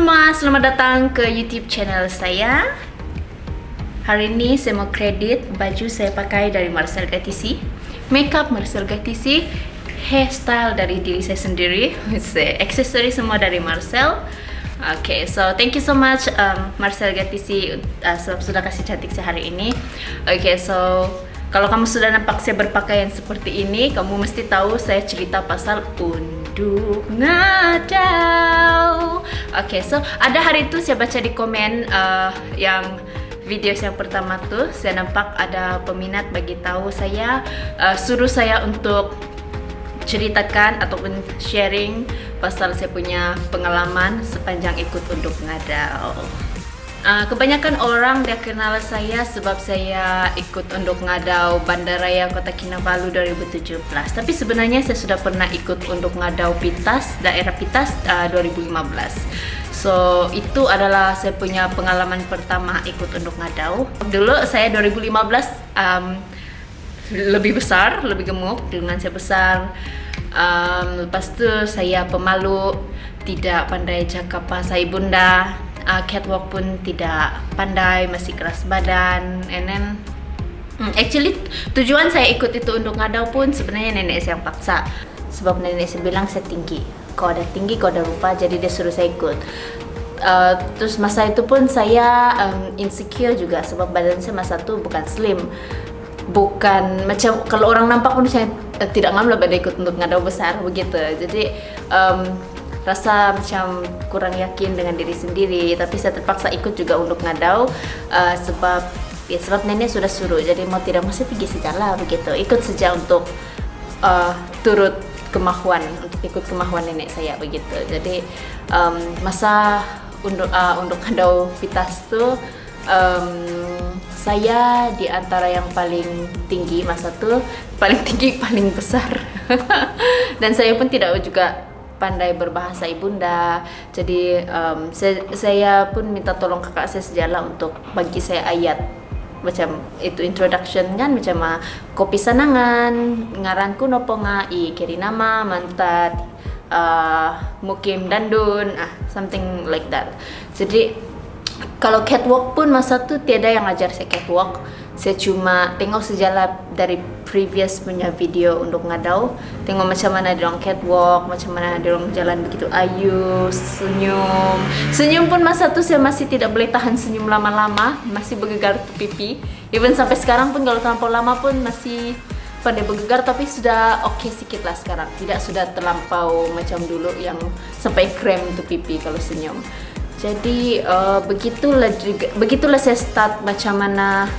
semua, selamat datang ke YouTube channel saya. Hari ini saya mau kredit baju saya pakai dari Marcel Gattici, makeup Marcel Gattici, hairstyle dari diri saya sendiri, aksesori semua dari Marcel. Okay, so thank you so much Marcel Gattici sebab sudah kasih cantik saya hari ini. Okay, so kalau kamu sudah nampak saya berpakaian seperti ini, kamu mesti tahu saya cerita pasal unduk ngadau. Okay, so ada hari itu saya baca di komen yang video yang pertama tuh, saya nampak ada peminat bagi tahu saya, suruh saya untuk ceritakan ataupun sharing pasal saya punya pengalaman sepanjang ikut unduk ngadau. Kebanyakan orang dia kenal saya sebab saya ikut unduk ngadau Bandaraya Kota Kinabalu 2017. Tapi sebenarnya saya sudah pernah ikut unduk ngadau Pitas, daerah Pitas 2015. So itu adalah saya punya pengalaman pertama ikut unduk ngadau. Dulu saya 2015 lebih besar, lebih gemuk, dengan saya besar. Lepas tu saya pemalu, tidak pandai cakap bahasa ibunda. Catwalk pun tidak pandai, masih keras badan. And then actually tujuan saya ikut itu unduk ngadau pun sebenarnya nenek saya yang paksa. Sebab nenek saya bilang saya tinggi, kau ada tinggi, kau ada rupa, jadi dia suruh saya ikut. Terus masa itu pun saya insecure juga sebab badan saya masa itu bukan slim, bukan macam kalau orang nampak pun saya tidak ngambil pada ikut unduk ngadau besar begitu. Jadi rasa macam kurang yakin dengan diri sendiri, tapi saya terpaksa ikut juga unduk ngadau sebab nenek sudah suruh, jadi mau tidak mau saya pergi sajalah begitu, ikut saja untuk turut kemahuan, untuk ikut kemahuan nenek saya begitu. Jadi masa unduk ngadau Pitas tu saya di antara yang paling tinggi masa tu, paling tinggi, paling besar. Dan saya pun tidak juga pandai berbahasa ibunda, jadi saya pun minta tolong kakak saya sejalah untuk bagi saya ayat macam itu, introduction kan, macam kopi sanangan ngaranku nopo nga i kiri nama mantat mukim dandun something like that. Jadi kalau catwalk pun masa tu tiada yang ajar saya catwalk. Saya cuma tengok sejalah dari previous punya video unduk ngadau, tengok macam mana diorang catwalk, macam mana diorang jalan begitu ayu, senyum pun masa tu saya masih tidak boleh tahan senyum lama-lama, masih bergegar pipi. Even sampai sekarang pun kalau terlampau lama pun masih pandai bergegar, tapi sudah oke sedikit lah sekarang, tidak sudah terlampau macam dulu yang sampai krem tu pipi kalau senyum. Jadi begitulah saya start macam mana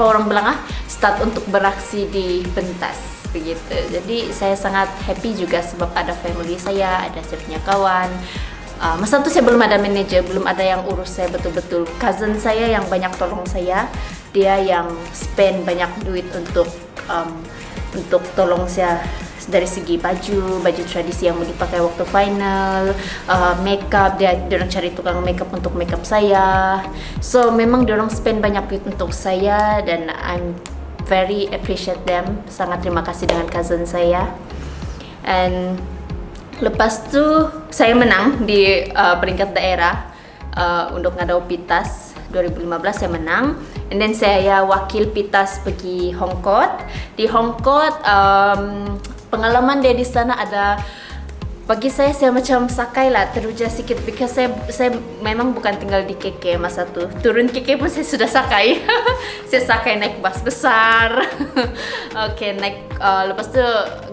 orang bilang start untuk beraksi di pentas begitu. Jadi saya sangat happy juga sebab ada family saya, ada saya punya kawan. Masa itu saya belum ada manager, belum ada yang urus saya betul-betul. Cousin saya yang banyak tolong saya, dia yang spend banyak duit untuk tolong saya dari segi baju tradisi yang mau dipakai waktu final, makeup, dia orang cari tukang makeup untuk makeup saya. So memang dia orang spend banyak duit untuk saya dan I'm very appreciate them. Sangat terima kasih dengan cousin saya. And lepas tu saya menang di peringkat daerah unduk ngadau Pitas 2015 saya menang. And then saya wakil Pitas pergi Hongkot. Di Hongkot pengalaman dia di sana ada bagi saya macam sakai lah, teruja sikit because saya memang bukan tinggal di KK masa tu. Turun KK pun saya sudah sakai. Saya sakai naik bas besar. Okay, naik lepas tu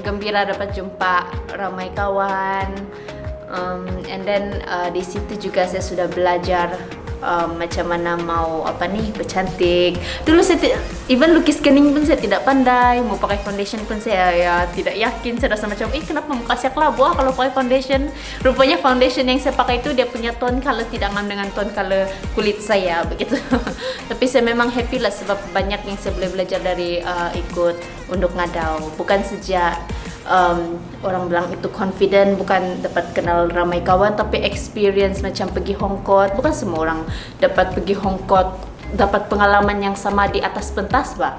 gembira dapat jumpa ramai kawan. And then di situ juga saya sudah belajar macam mana mau bercantik. Dulu saya even lukis kening pun saya tidak pandai, mau pakai foundation pun saya tidak yakin. Saya rasa macam kenapa muka saya kelabu kalau pakai foundation. Rupanya foundation yang saya pakai itu dia punya tone color tidak ngam dengan tone color kulit saya begitu. Tapi saya memang happy lah sebab banyak yang saya boleh belajar dari ikut unduk ngadau. Bukan sejak orang bilang itu confident, bukan dapat kenal ramai kawan, tapi experience macam pergi Hongkot. Bukan semua orang dapat pergi Hongkot, dapat pengalaman yang sama di atas pentas, Pak.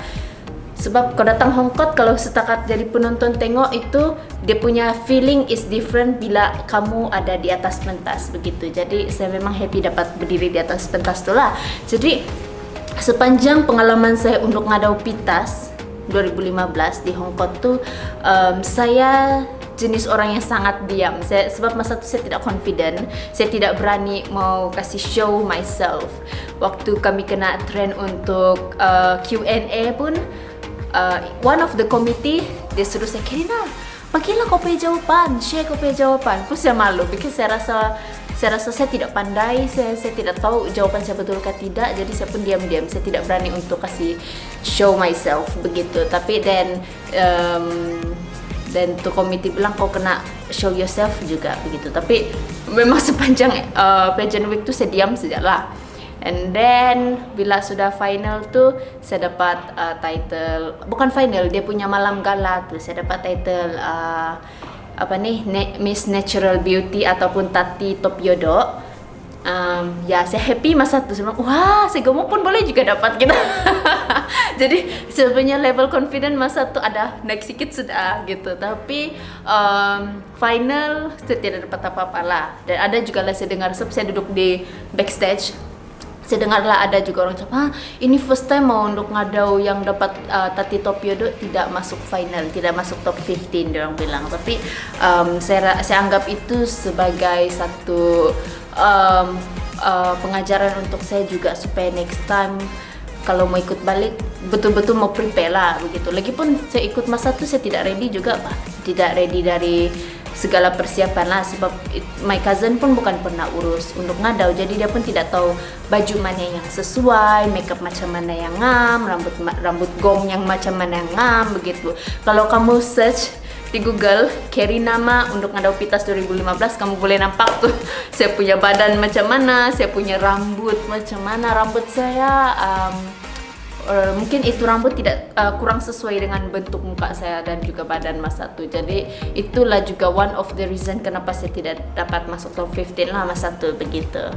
Sebab kau datang Hong Kong, kalau setakat jadi penonton tengok itu, dia punya feeling is different bila kamu ada di atas pentas begitu. Jadi saya memang happy dapat berdiri di atas pentas tu lah. Jadi sepanjang pengalaman saya untuk ngadau pitas 2015 di Hong Kong tu, saya jenis orang yang sangat diam. Sebab masa tu saya tidak confident, saya tidak berani mau kasih show myself. Waktu kami kena trend untuk Q&A pun, one of the committee dia suruh saya, Karina, bagilah kau punya jawapan, share kau punya jawapan. Terus saya malu, because saya rasa saya tidak pandai, saya tidak tahu jawaban saya betul atau tidak. Jadi saya pun diam-diam, saya tidak berani untuk kasih show myself begitu. Tapi dan tu komite bilang kau kena show yourself juga begitu. Tapi memang sepanjang pageant week tu saya diam sajalah. And then bila sudah final tu saya dapat title, bukan final, dia punya malam gala tu saya dapat title Miss Natural Beauty ataupun Tati Top Yodo. Ya saya happy masa tu, saya bilang wah saya gemuk pun boleh juga dapat gitu. Jadi sebenarnya level confident masa tu ada naik sikit sudah gitu. Tapi final saya tidak dapat apa-apa lah. Dan ada juga lah saya dengar, saya duduk di backstage, saya dengarlah ada juga orang cakap, ini first time mau untuk ngadau yang dapat Tati Top Yodo tidak masuk final, tidak masuk top 15 dia orang bilang. Tapi saya anggap itu sebagai satu pengajaran untuk saya juga, supaya next time kalau mau ikut balik betul-betul mau prepare lah begitu. Lagipun saya ikut masa tu saya tidak ready juga, tidak ready dari segala persiapan lah. Sebab my cousin pun bukan pernah urus untuk ngadau, jadi dia pun tidak tahu baju mana yang sesuai, makeup macam mana yang ngam, rambut gong yang macam mana yang ngam begitu. Kalau kamu search di Google Karina Ma untuk ngadau pitas 2015, kamu boleh nampak tuh saya punya badan macam mana, saya punya rambut macam mana. Rambut saya mungkin itu rambut tidak kurang sesuai dengan bentuk muka saya dan juga badan masa tu. Jadi itulah juga one of the reason kenapa saya tidak dapat masuk top 15 lah masa tu begitu.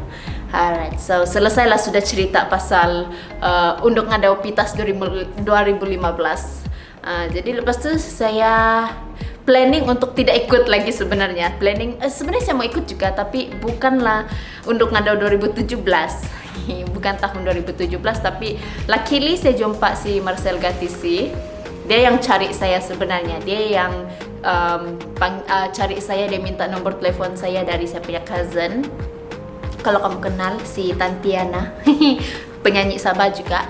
Alright, so selesailah sudah cerita pasal untuk ngadau pitas 2015. Jadi lepas tu saya planning untuk tidak ikut lagi sebenarnya. Sebenarnya saya mau ikut juga, tapi bukanlah untuk ngadau 2017. Bukan tahun 2017, tapi luckily saya jumpa si Marcel Gatisi. Dia yang cari saya sebenarnya. Dia yang cari saya, dia minta nomor telepon saya dari saya punya cousin. Kalau kamu kenal si Tantiana, penyanyi Sabah juga.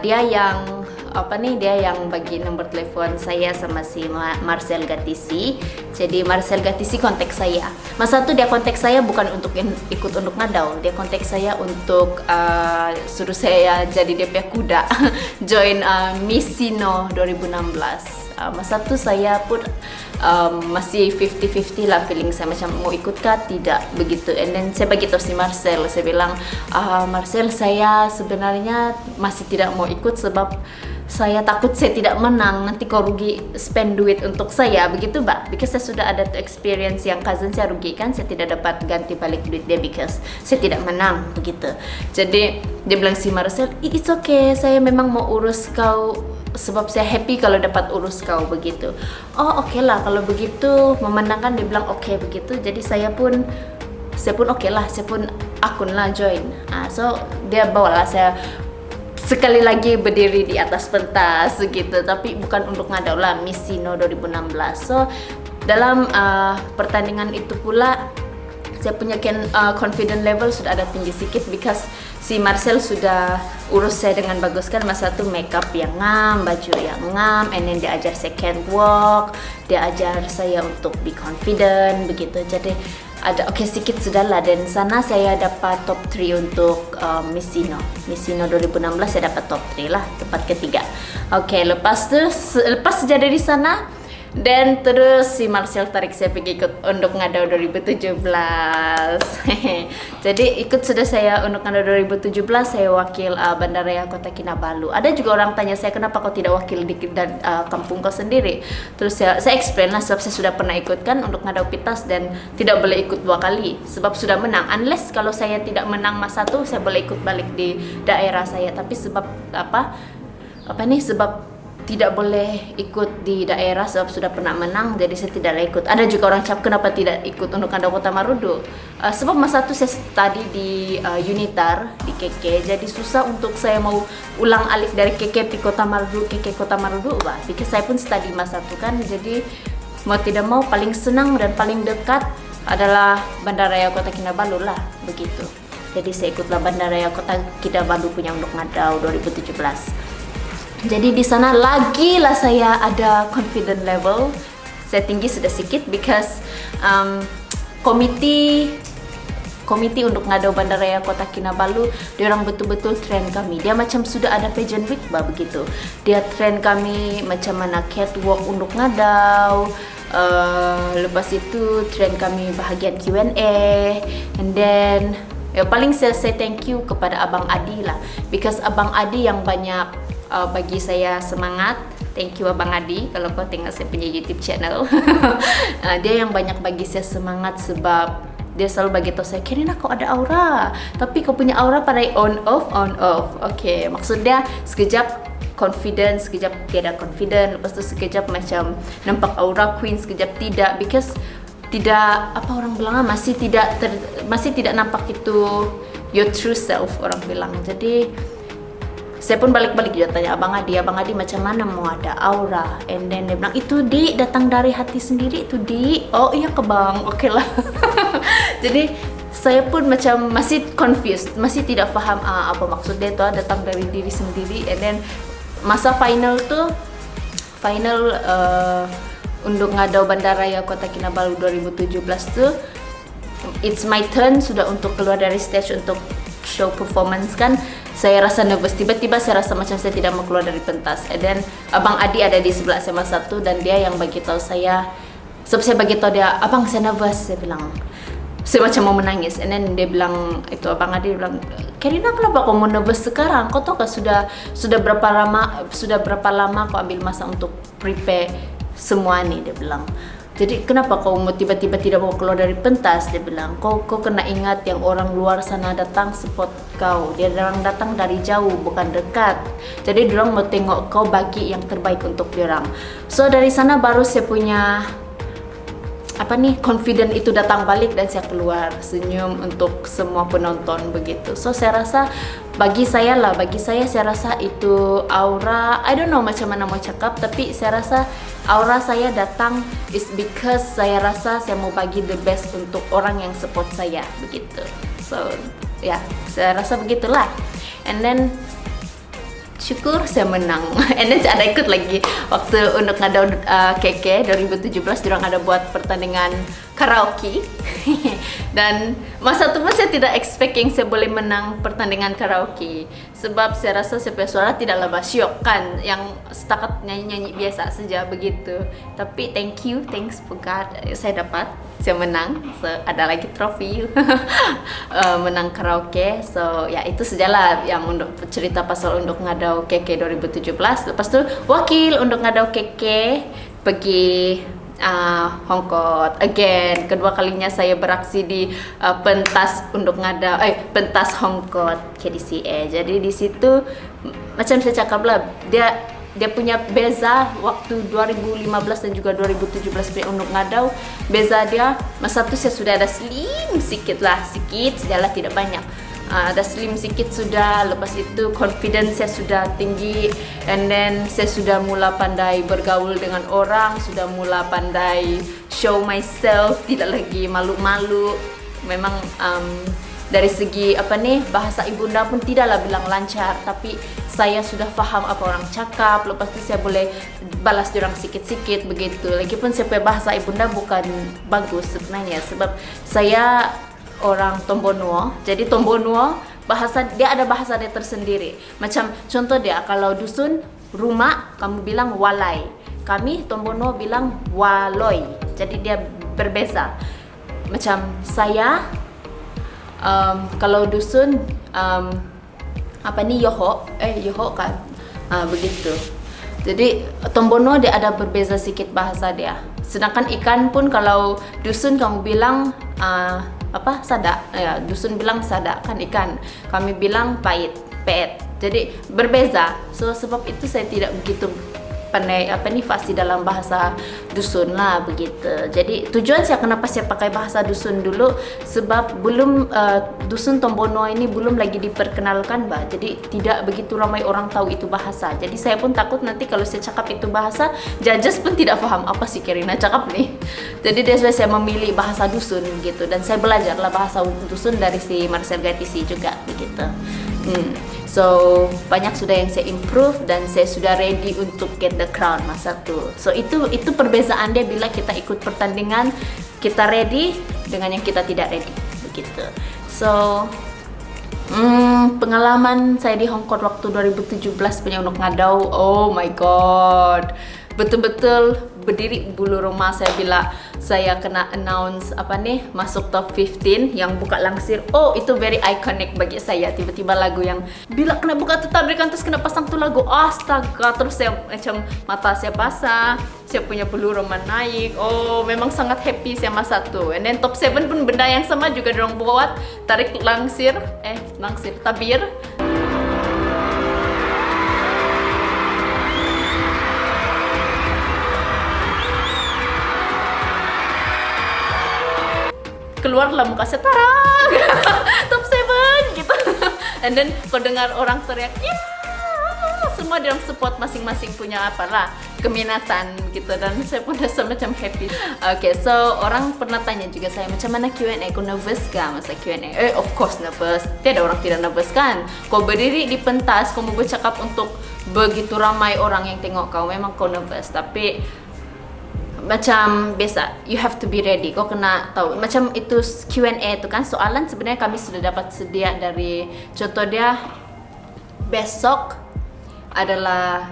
Dia yang bagi nomor telepon saya sama si Marcel Gatisi. Jadi Marcel Gatisi kontak saya. Masa tu dia kontak saya bukan untuk ikut untuk ngadau, dia kontak saya untuk suruh saya jadi DP kuda join Miss Sino 2016. Masa tu saya pun masih 50-50 lah feeling saya, macam mau ikut kah tidak begitu. And then saya bagi tahu si Marcel, saya bilang Marcel, saya sebenarnya masih tidak mau ikut sebab saya takut saya tidak menang, nanti kau rugi spend duit untuk saya begitu Mbak. Because saya sudah ada experience yang cousin saya rugikan, saya tidak dapat ganti balik duit dia because saya tidak menang begitu. Jadi dia bilang si Marcel, it's okay, saya memang mau urus kau sebab saya happy kalau dapat urus kau begitu. Oh oke lah kalau begitu, memenangkan. Dia bilang oke begitu. Jadi saya pun oke lah, saya pun akun lah join. So dia bawalah saya sekali lagi berdiri di atas pentas gitu, tapi bukan untuk ngadau lah Miss Sino 2016. So dalam pertandingan itu pula saya punya confident level sudah ada tinggi sedikit because si Marcel sudah urus saya dengan bagus kan. Masa tu makeup yang ngam, baju yang ngam, and then dia ajar saya catwalk, dia ajar saya untuk be confident begitu. Jadi ada sedikit sudah lah. Dan sana saya dapat top 3 untuk Miss Sino 2016. Saya dapat top 3 lah, tempat ketiga. Lepas saja dari sana, dan terus si Marcel tarik saya pergi ikut untuk ngadau 2017. Jadi ikut sudah saya untuk ngadau 2017, saya wakil Bandaraya Kota Kinabalu. Ada juga orang tanya saya, kenapa kau tidak wakil di kampung kau sendiri? Terus saya explain lah, sebab saya sudah pernah ikut kan untuk ngadau pitas dan tidak boleh ikut 2 kali sebab sudah menang. Unless kalau saya tidak menang masa itu, saya boleh ikut balik di daerah saya. Tapi sebab sebab tidak boleh ikut di daerah sebab sudah pernah menang, jadi saya tidak ikut. Ada juga orang cakap kenapa tidak ikut untuk ngada Kota Marudu. Sebab masa itu saya study di Unitar di KK, jadi susah untuk saya mau ulang alik dari KK ke Kota Marudu, KK Kota Marudu, because saya pun study masa itu kan. Jadi mau tidak mau paling senang dan paling dekat adalah Bandaraya Kota Kinabalu lah, begitu. Jadi saya ikutlah Bandaraya Kota Kinabalu punya untuk ngadau 2017. Jadi di sana lagi lah saya ada confident level saya tinggi sudah sedikit, because komite untuk ngadau Bandaraya Kota Kinabalu dia orang betul-betul train kami. Dia macam sudah ada pageant week begitu. Dia train kami macam mana catwalk untuk ngadau. Lepas itu train kami bahagian Q&A, and then paling saya thank you kepada Abang Adi lah, because Abang Adi yang banyak bagi saya semangat. Thank you Abang Adi kalau kau tengok saya punya YouTube channel. Dia yang banyak bagi saya semangat sebab dia selalu bagi tahu saya, Karina kau ada aura, tapi kau punya aura pada on off. Okay, maksud dia sekejap confident, sekejap tiada confident, lepas tu sekejap macam nampak aura queen, sekejap tidak, because tidak apa orang bilang masih tidak nampak itu your true self orang bilang. Jadi saya pun balik-balik juga tanya Abang Adi macam mana mau ada aura, and then dia bilang itu datang dari hati sendiri itu oh iya ke bang, oke lah. Jadi saya pun macam masih confused, masih tidak faham apa maksud dia tuh datang dari diri sendiri. And then masa final untuk ngadau Bandaraya Kota Kinabalu 2017 tuh it's my turn sudah untuk keluar dari stage untuk show performance kan. Saya rasa nervous, tiba-tiba saya rasa macam saya tidak mau keluar dari pentas. And then Abang Adi ada di sebelah saya masa itu, dan dia yang bagi tahu saya. Sebab saya bagi tahu dia, abang saya nervous, saya bilang. Saya macam mau menangis. And then dia bilang, itu Abang Adi bilang, Karina kenapa kau mau nervous sekarang? Kau tahu kan sudah berapa lama kau ambil masa untuk prepare semua nih, dia bilang. Jadi kenapa kau mau tiba-tiba tidak mau keluar dari pentas? Dia bilang, kau kena ingat yang orang luar sana datang support kau. Dia orang datang dari jauh, bukan dekat. Jadi diorang mau tengok kau bagi yang terbaik untuk diorang. So dari sana baru saya punya confident itu datang balik, dan saya keluar senyum untuk semua penonton begitu. So saya rasa bagi saya saya rasa itu aura, I don't know macam mana mau cakap, tapi saya rasa aura saya datang is because saya rasa saya mau bagi the best untuk orang yang support saya begitu. So saya rasa begitulah. And then syukur saya menang. And then ada ikut lagi waktu untuk ngadau KK 2017 diorang ada buat pertandingan karaoke. Dan masa itu pun saya tidak expecting saya boleh menang pertandingan karaoke, sebab saya rasa saya punya suara tidaklah basyok kan, yang setakat nyanyi-nyanyi biasa saja begitu. Tapi thanks for God, saya menang. So, ada lagi trofi menang karaoke. So itu sajalah yang untuk cerita pasal untuk ngadau KK 2017. Lepas tu wakil untuk ngadau KK pergi Hongkot again, kedua kalinya saya beraksi di pentas untuk ngadau pentas Hongkot KDCA. Jadi di situ macam saya cakap lah, dia punya beza waktu 2015 dan juga 2017 untuk ngadau. Beza dia masa tu saya sudah ada slim sikit sajalah, tidak banyak. Ada slim sikit sudah, lepas itu confidence saya sudah tinggi, and then saya sudah mula pandai bergaul dengan orang, sudah mula pandai show myself, tidak lagi malu-malu. Memang dari segi bahasa ibunda pun tidaklah bilang lancar, tapi saya sudah faham apa orang cakap. Lepas itu saya boleh balas diorang sikit-sikit begitu. Lagipun saya punya bahasa ibunda bukan bagus sebenarnya, sebab saya orang Tombonuo. Jadi Tombonuo dia ada bahasa dia tersendiri. Macam contoh dia, kalau dusun rumah kamu bilang walai, kami Tombonuo bilang waloi. Jadi dia berbeza. Macam saya kalau dusun yoho kan, begitu. Jadi Tombonuo dia ada berbeza sedikit bahasa dia. Sedangkan ikan pun kalau dusun kamu bilang sadak, dusun bilang sadak kan ikan, kami bilang pait. Jadi berbeza. So sebab itu saya tidak begitu pandai apa nih fasih dalam bahasa dusun lah begitu. Jadi tujuan saya kenapa saya pakai bahasa dusun dulu sebab belum dusun Tombono ini belum lagi diperkenalkan Mbak. Jadi tidak begitu ramai orang tahu itu bahasa. Jadi saya pun takut nanti kalau saya cakap itu bahasa, judges pun tidak paham apa sih Kirina cakap nih. Jadi that's why saya memilih bahasa dusun gitu, dan saya belajarlah bahasa dusun dari si Marcel Gatisi juga begitu. So banyak sudah yang saya improve dan saya sudah ready untuk get the crown masa itu. So itu perbezaan dia bila kita ikut pertandingan, kita ready dengan yang kita tidak ready begitu. So pengalaman saya di Hong Kong waktu 2017 punya Undok Ngadau, oh my god, betul-betul berdiri bulu rumah saya bila saya kena announce apa nih masuk top 15 yang buka langsir. Oh itu very iconic bagi saya, tiba-tiba lagu yang bila kena buka tuh tabrikan terus kena pasang tuh lagu, astaga, terus saya macam mata saya basah, saya punya bulu rumah naik. Oh memang sangat happy saya masa tuh. And then top 7 pun benda yang sama juga dorong buat tarik langsir tabir. Keluarlah muka saya, tarang top 7 gitu. And then kau dengar orang teriak, ya semua dalam support masing-masing punya apalah keminatan gitu, dan saya pun rasa macam happy. Okay, so orang pernah tanya juga saya macam mana Q&A, kau nervous gak masa Q&A? Of course nervous, tiada orang tidak nervous kan. Kau berdiri di pentas, kau mau bercakap untuk begitu ramai orang yang tengok kau, memang kau nervous, tapi macam biasa, you have to be ready. Kau kena tahu macam itu Q&A itu kan soalan sebenarnya kami sudah dapat sedia dari, contoh dia besok adalah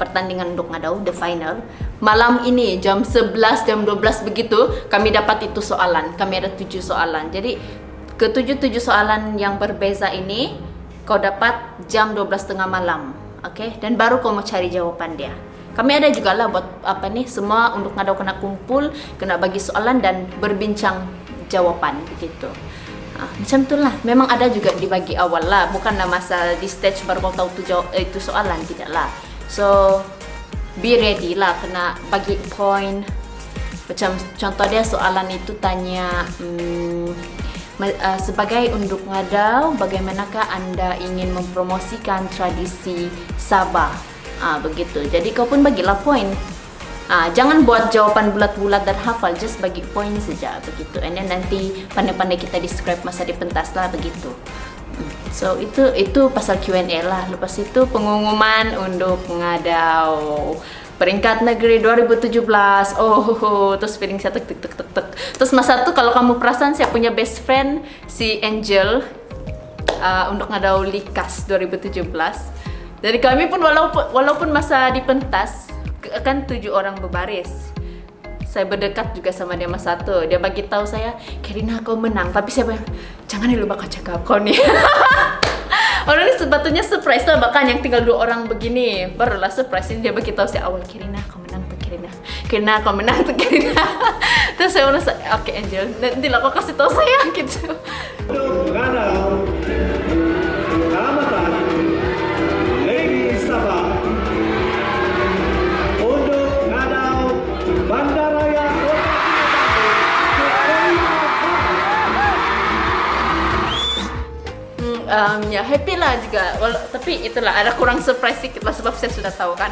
pertandingan Undok Ngadau the final. Malam ini jam 11 jam 12 begitu kami dapat itu soalan. Kami ada 7 soalan. Jadi ke-7 soalan yang berbeza ini kau dapat jam 12:30 malam. Oke, dan baru kau mau cari jawaban dia. Kami ada juga lah buat apa nih, semua Undok Ngadau kena kumpul, kena bagi soalan dan berbincang jawaban begitu. Macam itulah. Memang ada juga dibagi awal lah, bukanlah masa di stage baru kau tahu itu soalan, tidak lah. So be ready lah, kena bagi point. Macam contoh dia soalan itu tanya sebagai Undok Ngadau, bagaimanakah Anda ingin mempromosikan tradisi Sabah? Begitu. Jadi kau pun bagilah poin. Jangan buat jawapan bulat-bulat dan hafal, just bagi poin saja begitu. And then nanti pandai-pandai kita describe masa di pentas lah begitu. So itu pasal Q&A lah. Lepas itu pengumuman Undok Ngadau peringkat negeri 2017. Terus feeling saya tek. Terus masa itu kalau kamu perasan saya punya best friend si Angel, Undok Ngadau Likas 2017. Jadi kami pun walaupun masa di pentas kan 7 orang berbaris, saya berdekat juga sama dia masa itu. Dia bagi tahu saya, Kirina kau menang, tapi saya bilang, jangan lupa kau cakap kau nih. Orang ini sebetulnya surprise lah, bahkan yang tinggal 2 orang begini barulah surprise. Ini dia bagi tahu saya awal, Kirina kau menang tuh, Kirina kau menang tuh, Kirina. Terus saya merasa, oke Angel, nanti lah kau kasih tahu saya gitu. Ya happy lah juga, tapi itulah ada kurang surprise sedikit lah sebab saya sudah tahu kan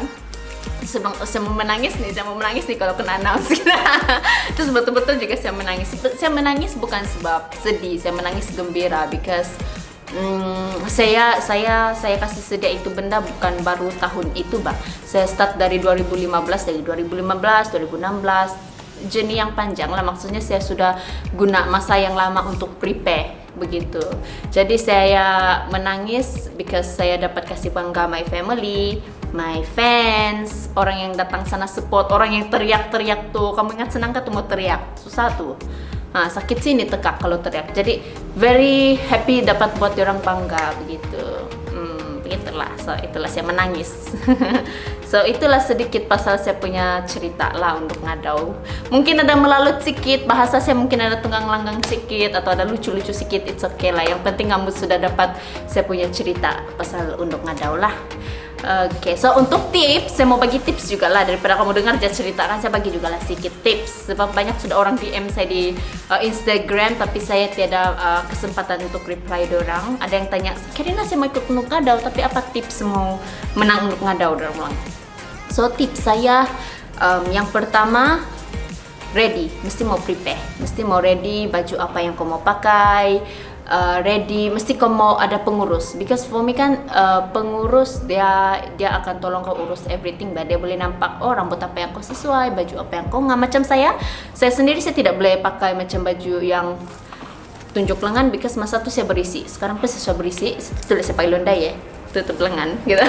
saya mau menangis nih kalau kena announce gitu. Terus betul-betul juga saya menangis bukan sebab sedih, saya menangis gembira because saya kasih sedia itu benda bukan baru tahun itu Mbak. Saya start dari 2015, 2016 journey yang panjang lah, maksudnya saya sudah guna masa yang lama untuk prepare begitu. Jadi saya menangis because saya dapat kasih bangga my family, my fans, orang yang datang sana support, orang yang teriak-teriak tuh. Kamu ingat senang kan tuh mau teriak, susah tuh. Sakit sini tekak kalau teriak. Jadi very happy dapat buat orang bangga begitu. Begitulah. So itulah saya menangis. So itulah sedikit pasal saya punya cerita lah Undok Ngadau. Mungkin ada melalut sedikit bahasa saya, mungkin ada tunggang langgang sedikit atau ada lucu-lucu sedikit, it's okay lah. Yang penting kamu sudah dapat saya punya cerita pasal Undok Ngadau lah. Oke, so untuk tips, saya mau bagi tips juga lah daripada kamu dengar aja cerita kan, saya bagi juga lah sedikit tips. Sebab banyak sudah orang DM saya di Instagram, tapi saya tiada kesempatan untuk reply dorang. Ada yang tanya, Kirina saya mau ikut untuk ngadau, tapi apa tips mau menang untuk ngadau dorang bilang. So tips saya, yang pertama ready, mesti mau prepare, mesti mau ready baju apa yang kau mau pakai. Ready, mesti kau mau ada pengurus, because for me kan pengurus dia akan tolong kau urus everything, dia boleh nampak rambut apa yang kau sesuai, baju apa yang kau nggak. Macam saya sendiri saya tidak boleh pakai macam baju yang tunjuk lengan, because masa tu saya berisi, sekarang pun saya berisi, tulis saya pakai londai ya, tutup lengan gitu.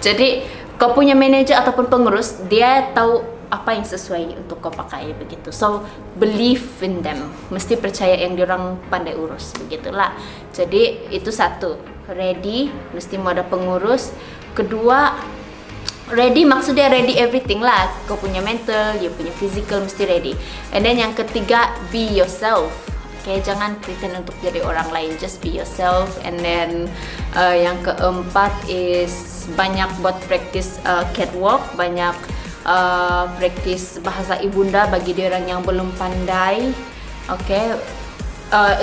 Jadi kau punya manager ataupun pengurus, dia tahu apa yang sesuai untuk kau pakai begitu. So believe in them, mesti percaya yang diorang pandai urus begitulah. Jadi itu satu, ready, mesti mau ada pengurus. Kedua, ready maksudnya ready everything lah, kau punya mental, you punya physical mesti ready. And then yang ketiga, be yourself. Okay, jangan pretend untuk jadi orang lain, just be yourself. And then yang keempat is banyak buat practice catwalk, banyak praktis bahasa ibunda bagi orang yang belum pandai. Okay,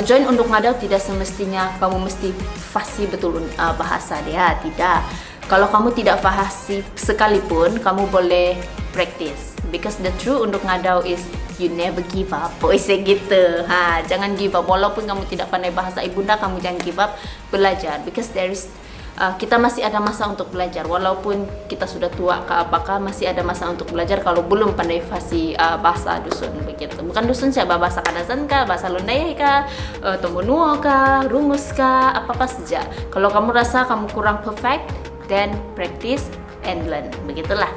join untuk ngadau tidak semestinya kamu mesti fasih betul bahasa dia, tidak. Kalau kamu tidak fasih sekalipun, kamu boleh praktis, because the true untuk ngadau is you never give up. Saya gitu. Jangan give up, walaupun kamu tidak pandai bahasa ibunda, kamu jangan give up, belajar, because there is kita masih ada masa untuk belajar, walaupun kita sudah tua ke apakah, masih ada masa untuk belajar kalau belum pandai fasih bahasa dusun begitu. Bukan dusun siapa, bahasa Kadasan kah, bahasa Londai kah, Tomonuo kah, rumus kah, apa saja. Kalau kamu rasa kamu kurang perfect, then practice and learn, begitulah.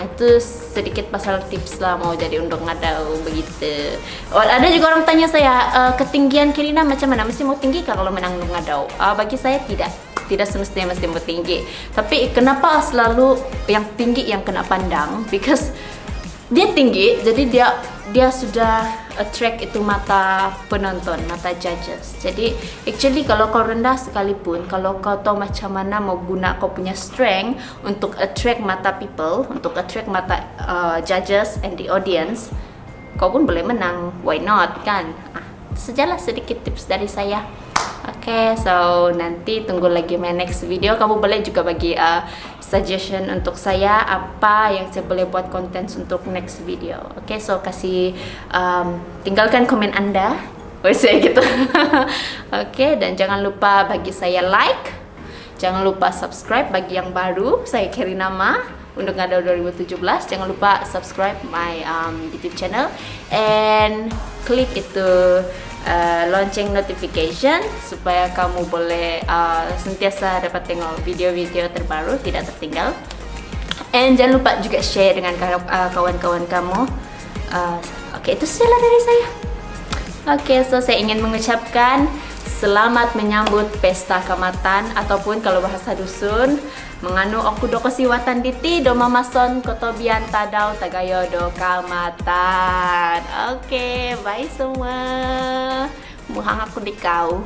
Itu sedikit pasal tips lah mau jadi untuk ngadau begitu. Ada juga orang tanya saya, ketinggian Kirina macam mana, mesti mau tinggi kah kalau menang untuk ngadau? Bagi saya tidak semestinya mesti mau tinggi. Tapi kenapa selalu yang tinggi yang kena pandang? Because dia tinggi, jadi dia sudah attract itu mata penonton, mata judges. Jadi actually kalau kau rendah sekalipun, kalau kau tahu macam mana mau guna kau punya strength untuk attract mata people, untuk attract mata judges and the audience, kau pun boleh menang. Why not kan? Sejalah sedikit tips dari saya. Oke, so nanti tunggu lagi my next video. Kamu boleh juga bagi suggestion untuk saya apa yang saya boleh buat konten untuk next video. Oke, so kasih tinggalkan komen Anda. Saya gitu. Oke, dan jangan lupa bagi saya like. Jangan lupa subscribe bagi yang baru. Saya Kirina Ma untuk Ngadau 2017. Jangan lupa subscribe my YouTube channel and klik itu lonceng notification supaya kamu boleh sentiasa dapat tengok video-video terbaru, tidak tertinggal. And jangan lupa juga share dengan kawan-kawan kamu. Oke, itu sajalah dari saya. Oke, so saya ingin mengucapkan selamat menyambut pesta kamatan, ataupun kalau bahasa dusun, menganu oku doko siwatan diti do mamason kotobian tadau tagayo do kamatan. Oke, bye semua. Muhang aku di kau.